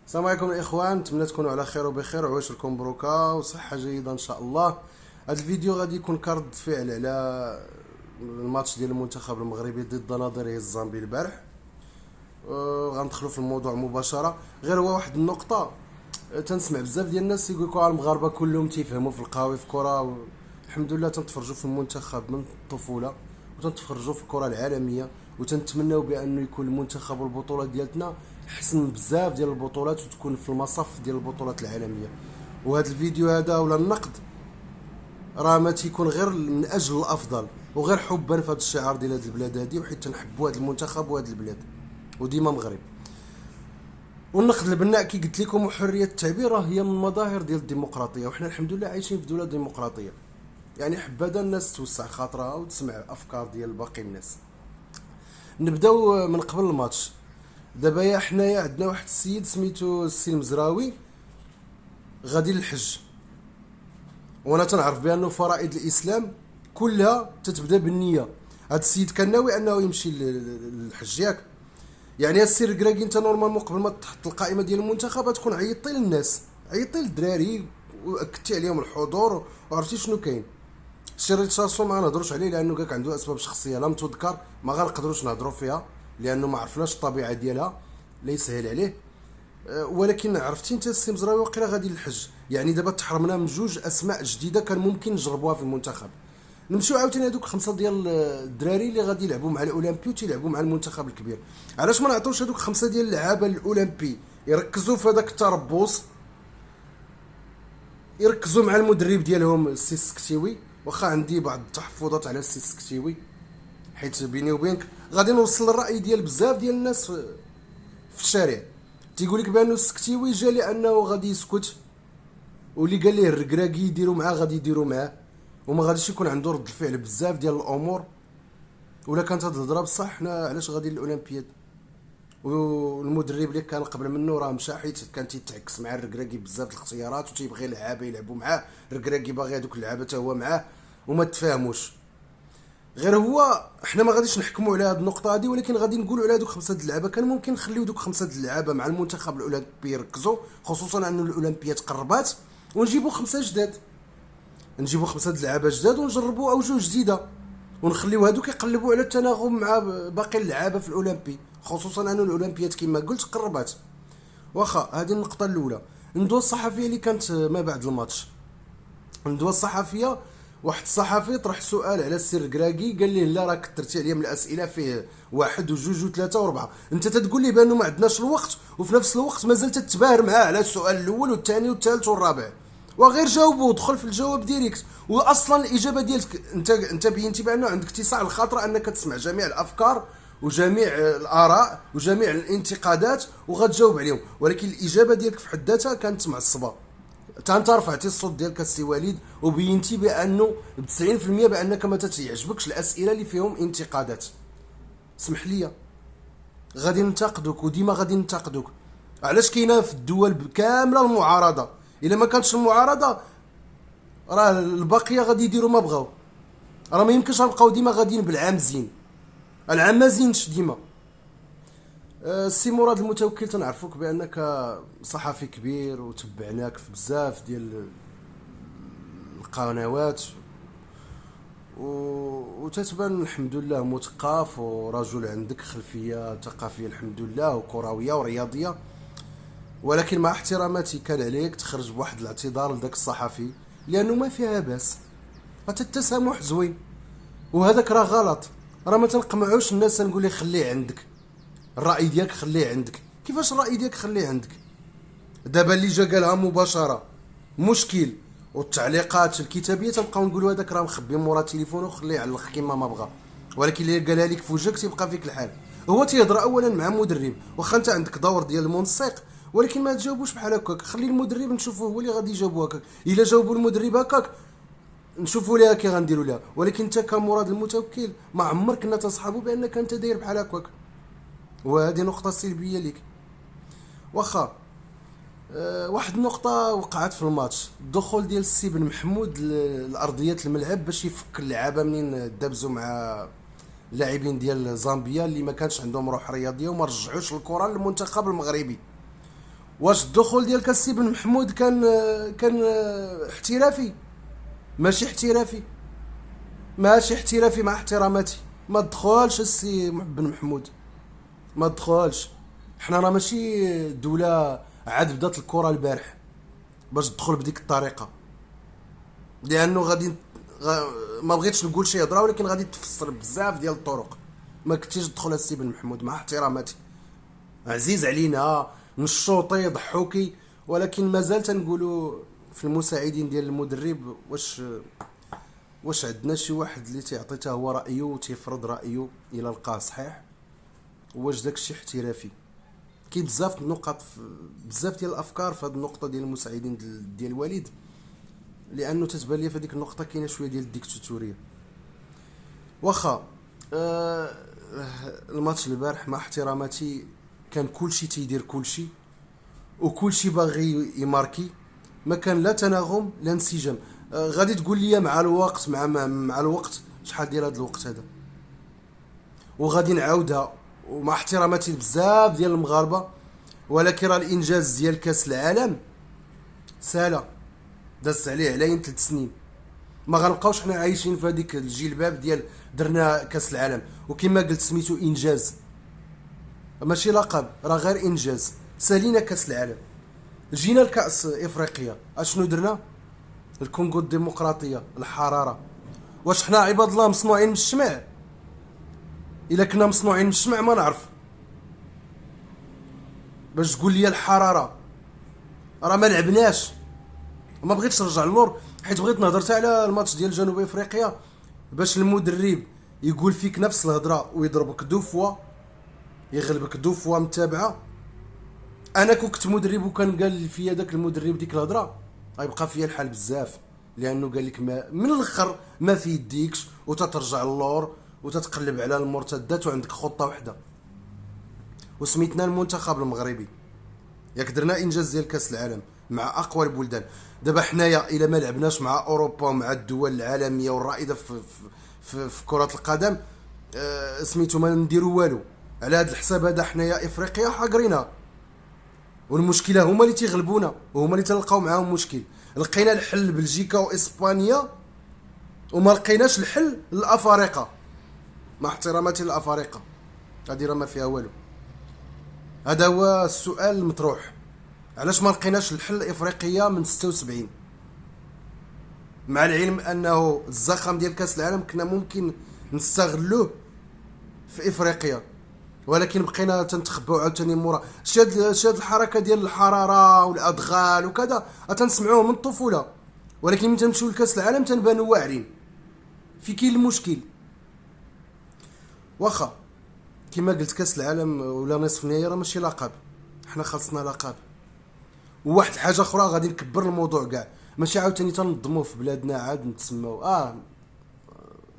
السلام عليكم الاخوان، نتمنى تكونوا على خير وبخير وعواش لكم بروكا وصحه جيده ان شاء الله. هذا الفيديو غادي يكون كرد فعل على الماتش ديال المنتخب المغربي ضد نظيره الزامبي البارح. غندخلوا في الموضوع مباشره. غير هو واحد النقطه، تنسمع بزاف ديال الناس يقول لك المغاربه كلهم تيفهموا في القهاوي في الكره. الحمد لله تنتفرجوا في المنتخب من الطفوله وتنتفرجوا في الكره العالميه، وتنتمناو بانه يكون المنتخب والبطوله ديالتنا حسن بزاف ديال البطولات وتكون في المصف ديال البطولات العالميه. وهذا الفيديو هذا ولا النقد راه ما تيكون غير من اجل الافضل وغير حبا في هذا الشعار ديال هذه البلاد هذه، وحيت تنحبوا هذا المنتخب وهذه البلاد وديما مغرب. والنقد البناء كي قلت لكم وحريه التعبير راه هي من المظاهر ديال الديمقراطيه، وحنا الحمد لله عايشين في دوله ديمقراطيه. يعني حبذا الناس توسع خاطرها وتسمع افكار ديال باقي الناس. نبداو من قبل الماتش. دابا يا حنايا عندنا واحد السيد سميتو السي المزراوي غادي للحج، وانا تنعرف بانه فرائض الاسلام كلها تتبدا بالنيه. هذا السيد كان ناوي انه يمشي للحج ياك؟ يعني السير كراكي انت نورمالمون قبل ما تحط القائمه ديال المنتخب تكون عيطتي للناس، عيطتي للدراري واكدتي عليهم الحضور وعرفتي شنو كاين. الشريط شاسو ما نهضروش عليه لانه كاك عنده اسباب شخصيه لم تذكر، ما غنقدروش نهضروا فيها لانه ما عرفناش الطبيعه ديالها، لا يسهل عليه. ولكن عرفتي انت السي مزراوي وقيلا غادي للحج، يعني دابا تحرمنا من جوج اسماء جديده كان ممكن نجربوها في المنتخب. نمشيو عاوتاني هذوك خمسه ديال الدراري اللي غادي يلعبوا مع الاولمبي وتيلعبوا مع المنتخب الكبير. علاش ما نعطوش هذوك خمسه ديال اللعابه الاولمبي يركزوا في هذاك التربص، يركزوا مع المدرب ديالهم السي السكتيوي؟ واخا عندي بعض التحفظات على السي السكتيوي، حيت بيني وبينك غادي نوصل الراي ديال بزاف ديال الناس في الشارع. تيقول لك بانه السكتيوي جا لانه غادي يسكت، واللي قال ليه الركراكي يديروا معاه غادي يديروا معاه، وما غاديش يكون عنده رد الفعل بزاف ديال الامور. ولا كانت هاد الهضره بصح حنا علاش غادي للاولمبياد؟ والمدرب اللي كان قبل منه راه مشى حيت كان تيتعكس مع الركراكي بزاف الاختيارات وتيبغي لعابه يلعبوا معاه، الركراكي باغي هذوك اللعابه حتى هو معاه وما تفاهموش. غير هو حنا ما غاديش نحكموا على هذه النقطه هذه، ولكن غادي نقولوا على هذوك خمسه د اللعابه كان ممكن نخليو دوك خمسه د اللعابه مع المنتخب الاولمبي يركزوا، خصوصا ان الاولمبياد قربات، ونجيبوا خمسه جداد، نجيبوا خمسه د اللعابه جداد ونجربوا اوجه جديده، ونخليو هذوك يقلبوا على التناغم مع باقي اللعابه في الاولمبي، خصوصا ان الاولمبياد كما قلت قربات. واخا هذه النقطه الاولى. الندوه الصحفيه اللي كانت ما بعد الماتش، الندوه الصحفيه واحد الصحفي طرح سؤال على السير كراكي، قال ليه لا راك كثرتي عليا من الاسئله، فيه واحد وجوج وثلاثه واربعه، انت تتقول لي بانه ما عندناش الوقت وفي نفس الوقت مازال تتباهر معاه على السؤال الاول والثاني والثالث والرابع. وغير جاوبوا ودخل في الجواب ديريكت. واصلا الاجابه ديالك انت بينتي بانه عندك اتساع الخاطر انك تسمع جميع الافكار وجميع الاراء وجميع الانتقادات وغتجاوب عليهم، ولكن الاجابه ديالك في حد ذاتها كانت معصبه. انت رفعتي الصوت ديالك السي وليد وبينتي بانه ب 90% بانك ما تتعجبكش الاسئله اللي فيهم انتقادات. اسمح لي، غادي ننتقدوك وديما غادي ننتقدوك. علاش كاينه في الدول كامله المعارضه؟ الا ما كانتش المعارضه راه البقيه غادي يديروا ما بغاو، راه ما يمكنش نبقاو ديما غاديين بالعام زين، العام ما زينش ديما. السي مراد المتوكل تنعرفوك بانك صحفي كبير وتبعناك في بزاف ديال القنوات وتتبان الحمد لله مثقف ورجل عندك خلفيه ثقافيه الحمد لله وكرويه ورياضيه، ولكن مع احتراماتي كان عليك تخرج بواحد الاعتذار لذاك الصحفي، لانه ما فيها باس، التسامح زوين وهذاك راه غلط. راه ما تنقمعوش الناس نقول لي خليه عندك الراي ديالك، خليه عندك. كيفاش الراي ديالك خليه عندك؟ دابا اللي جا قالها مباشره مشكل، والتعليقات الكتابيه تنبقاو نقولوا هذاك راه مخبي مورا تليفونه وخليه يعلق كيما ما بغى، ولكن اللي قالها لك في وجهك تيبقى فيك الحال. هو تيهضر اولا مع مدرب، واخا انت عندك دور ديال المنسق، ولكن ما تجاوبوش بحال هكاك، خلي المدرب نشوفوه هو اللي غادي يجاوبو هكاك. الا جاوبوا المدرب هكاك نشوفوا ليها كي غنديروا لها، ولكن انت كمراد المتوكل ما عمرك كنا تصحابو بانك انت داير بحال هكاك، وهذه نقطه سلبيه ليك. واخا واحد النقطة وقعت في الماتش، الدخول ديال السي بن محمود لأرضية الملعب باش يفك اللعابة منين دابزوا مع اللاعبين ديال زامبيا اللي ما كانش عندهم روح رياضية وما رجعوش الكرة للمنتخب المغربي. واش الدخول ديال كاسي بن محمود كان احترافي؟ ماشي احترافي مع احتراماتي. ما تدخلش السي بن محمود، ما تدخلش. حنا راه ماشي دولة عاد بدات الكرة البارح باش تدخل بديك الطريقة، لانه ما بغيتش نقول شي هضره، ولكن غادي تفسر بزاف ديال الطرق. ما كنتيش تدخل السي بن محمود مع احتراماتي، عزيز علينا نشوطي ضحوكي، ولكن مازال تنقولوا في المساعدين ديال المدرب واش عندنا شي واحد اللي تيعطي حتى هو رايه وتيفرض رايه الى لقاه صحيح؟ واش داكشي احترافي؟ كاين بزاف النقط، بزاف ديال الافكار في هذه النقطه ديال المساعدين ديال الوالد، لانه تتبان لي في هذيك النقطه كاينه شويه ديال الديكتاتوريه. واخا الماتش البارح مع احتراماتي كان كلشي تيدير كلشي، وكلشي باغي يماركي، ما كان لا تناغم لا انسجام. غادي تقول لي مع الوقت، مع الوقت شحال ديال هذا الوقت هذا، وغادي نعاودها ومع احتراماتي بزاف ديال المغاربه، ولكن راه الانجاز ديال كاس العالم سالا دازت عليه علاين 3 سنين. ما غنبقاوش حنا عايشين في هذيك الجلباب ديال درنا كاس العالم، وكما قلت سميتو انجاز، ماشي لقب، راه غير انجاز. سالينا كاس العالم، جينا لكاس افريقيا، اشنو درنا؟ الكونغو الديمقراطيه، الحراره. واش حنا عباد الله مصنوعين من الشمع؟ الا كنا مصنوعين من الشمع ما نعرف. باش تقول لي الحراره، راه ما لعبناش. ما بغيتش نرجع للور، حيت بغيت نهضر حتى على الماتش ديال جنوب افريقيا، باش المدرب يقول فيك نفس الهضره ويضربك دو فوا، يغلبك دو فوا متابعه. انا كنت مدرب وكان قال فيا داك المدرب ديك الهضره، غيبقى فيا الحال بزاف، لانه قال لك ما من الاخر ما في يديكش، وتترجع للور وتتقلب على المرتدات، وعندك خطه واحده وسميتنا المنتخب المغربي. ياك درنا انجاز ديال كاس العالم مع اقوى البلدان. دابا حنايا الا ما لعبناش مع اوروبا ومع الدول العالميه والرائده في كره القدم، سميتو ما نديرو والو. على هذا الحساب هذا حنايا افريقيا حاقرينها، والمشكله هما اللي تيغلبونا وهما اللي تلقاو معاهم مشكل. لقينا الحل بلجيكا واسبانيا، وما لقيناش الحل للافارقه، مع احتراماتي للافارقه، هادي راه ما فيها والو. هذا هو السؤال المطروح، علاش ما لقيناش الحل افريقيا من 76؟ مع العلم انه الزخم ديال كاس العالم كنا ممكن نستغلوه في افريقيا، ولكن بقينا تنتخبوا عاوتاني مورا. شاد الحركه ديال الحراره والادغال وكذا تنسمعوه من الطفوله، ولكن ملي تنمشيو لكاس العالم تنبانوا واعرين في كاين المشكل. واخا كما قلت كاس العالم ولا نصف النهائي راه ماشي لقب، حنا خلصنا لقب. وواحد الحاجه اخرى غادي نكبر الموضوع كاع، ماشي عاوتاني تنظموه في بلادنا عاد نتسماو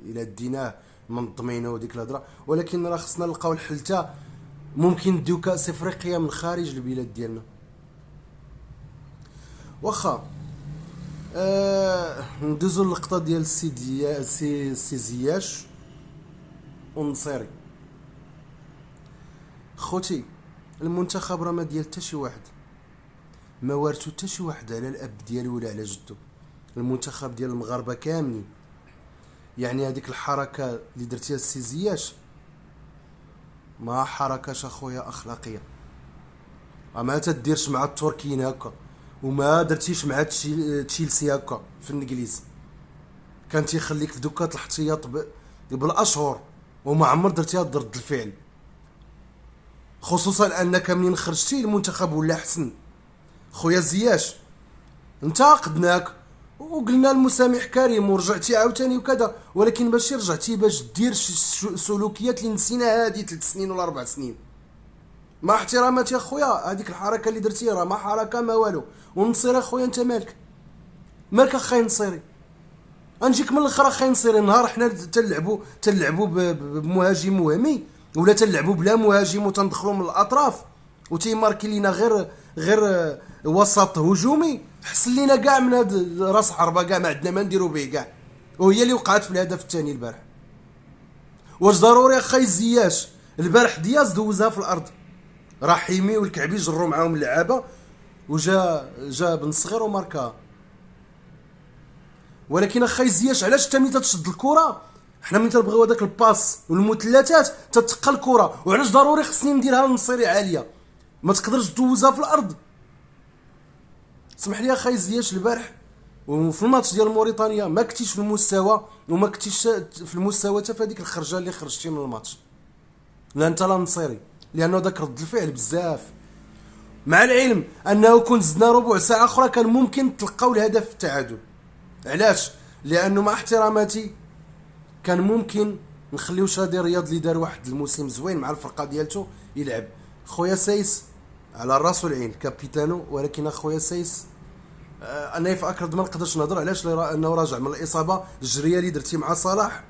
الى ديناه منظمينه وديك الهضره، ولكن راه خصنا نلقاو الحل. تا ممكن نديو كاس افريقيا من خارج البلاد ديالنا. واخا ندوزو اللقطه ديال سي زياش ونصيري. خوتي المنتخب راه ما ديال حتى شي واحد، ما وارثو حتى شي واحد على الاب ديالو ولا على جدو. المنتخب ديال المغاربه كاملين. يعني هذيك الحركه اللي درتيها السي زياش ما حركاش اخويا اخلاقيه، ما تديرش مع التركيين هكا، وما درتيش مع تشيلسي هكا في الانجليز. كان تيخليك في دوكات الاحتياط بالاشهر، وما عمر درتيها ضد الفعل، خصوصا انك منين خرجتي المنتخب ولا احسن. خويا زياش انتقدناك وقلنا المسامح كريم ورجعتي عاوتاني وكذا، ولكن ماشي رجعتي باش دير شي سلوكيات اللي نسيناها هادي 3 سنين ولا 4 سنين. مع احتراماتي يا خويا، هذيك الحركه اللي درتي راه ما حركه ما والو. ونصير اخويا انت مالك اخاي نصيري؟ غنجيك من الاخر اخاي نصيري. نهار حنا تلعبوا بمهاجم وهمي، ولا تلعبوا بلا مهاجم وتندخلوا من الاطراف وتيماركي لينا غير وسط هجومي، حسن لينا كاع من هاد راس حربه كاع ما عندنا ما نديرو به كاع، وهي اللي وقعت في الهدف الثاني البارح. واش ضروري اخاي زياش؟ البارح دياز دوزها في الارض، رحيمي والكعبي جروا معاهم اللعابه جا بن صغير وماركا. ولكن اخاي زياش علاش انت ملي تشد الكره، حنا ملي تنبغيو هذاك الباس والمثلثات تتقى الكره، وعلاش ضروري خصني نديرها للنصيري عاليه ما تقدرش دوزها في الارض؟ سمح لي اخاي زياش البارح وفي الماتش ديال موريتانيا ما كنتيش في المستوى، وما كنتيش في المستوى حتى في هذيك الخرجه اللي خرجتي من الماتش، لا انت لا نصيري، لانه داك رد الفعل بزاف. مع العلم انه كون زدنا ربع ساعه اخرى كان ممكن تلقاو الهدف التعادل. علاش؟ لانه مع احتراماتي كان ممكن نخليو شادي رياض اللي دار واحد الموسم زوين مع الفرقه ديالته يلعب. خويا سايس على الراس والعين كابيتانو، ولكن اخويا سايس انا في اكرد ما نقدرش نهضر علاش لانه راجع من الاصابه. الجريه اللي درتي مع صلاح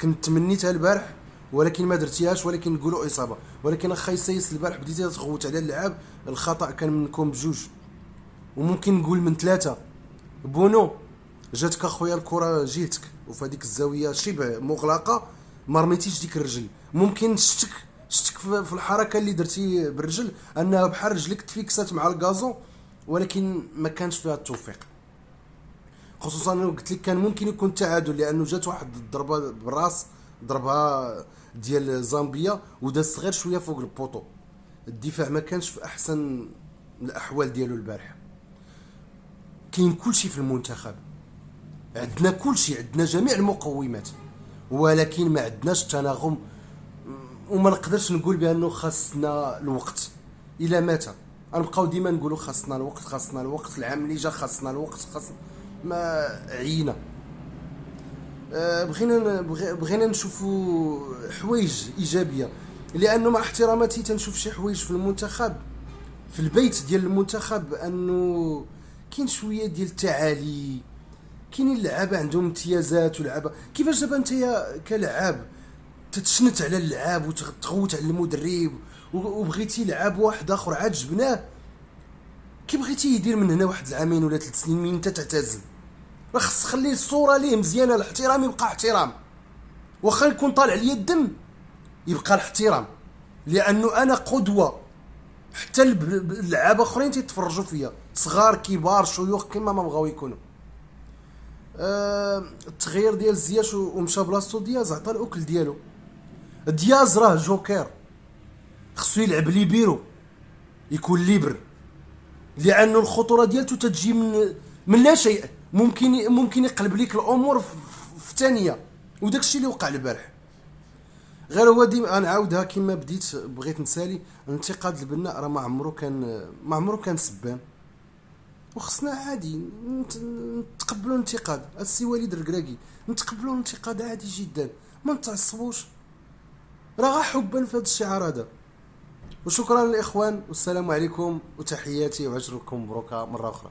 كنت تمنيتها البارح ولكن ما درتيهاش، ولكن نقولوا اصابه. ولكن اخاي سايس البارح بديتي تغوت على اللعاب، الخطا كان منكم بجوج وممكن نقول من ثلاثه. بونو جاتك اخويا الكره جهتك وفي هذيك الزاويه شبه مغلقه ما رميتيش ديك الرجل، ممكن شتك في الحركه اللي درتي بالرجل انها بحال رجلك تفيكسات مع الكازو، ولكن ما كانش فيها التوفيق. خصوصا انا قلت لك كان ممكن يكون تعادل، لانه جات واحد الضربه بالراس ضربها ديال زامبيا وداز غير شويه فوق البوطو. الدفاع ما كانش في احسن الاحوال ديالو البارح. كاين كلشي في المنتخب، عندنا كلشي، عندنا جميع المقومات، ولكن ما عندناش التناغم. وما نقدرش نقول بانه خاصنا الوقت. الى متى غنبقاو ديما نقولوا خاصنا الوقت، خاصنا الوقت، العام اللي جا خاصنا الوقت، خاصنا ما عينا. بغينا نشوفوا حوايج ايجابيه، لانه مع احتراماتي تنشوف شي حوايج في المنتخب في البيت ديال المنتخب انه كاين شويه ديال التعالي. كاينين اللعابه عندهم امتيازات ولعابه كيفاش دابا انت كلاعب تتشنت على اللعاب وتغوت على المدرب وبغيتي لعاب واحد اخر عاد جبناه، كي بغيتي يدير من هنا واحد العامين ولا 3 سنين من انت تعتزل، راه خص خلي الصوره ليه مزيانه. الاحترام يبقى احترام، واخا يكون طالع ليا الدم يبقى الاحترام، لانه انا قدوه. حتى اللعابه اخرين تيتفرجوا فيا، صغار كبار شيوخ كما ما بغاو يكونوا. التغيير ديال زياش ومشى بلاصتو دياز عطى الاكل ديالو. دياز راه جوكر، خصو يلعب ليبيرو يكون ليبر، لانه الخطوره ديالته تتجي من لا شيء. ممكن يقلب لك الامور في ثانيه، وداك الشيء اللي وقع البارح. غير هو ديما غنعاودها كما بديت بغيت نسالي، الانتقاد البناء راه ما عمرو كان سبان، وخصنا عادي نتقبلوا الانتقاد. السي وليد الركراكي نتقبلوا الانتقاد عادي جدا، ما نتعصبوش، راه غا حبا في هذا الشعار هذا. وشكرا للاخوان والسلام عليكم وتحياتي وعشركم مبروكه مره اخرى.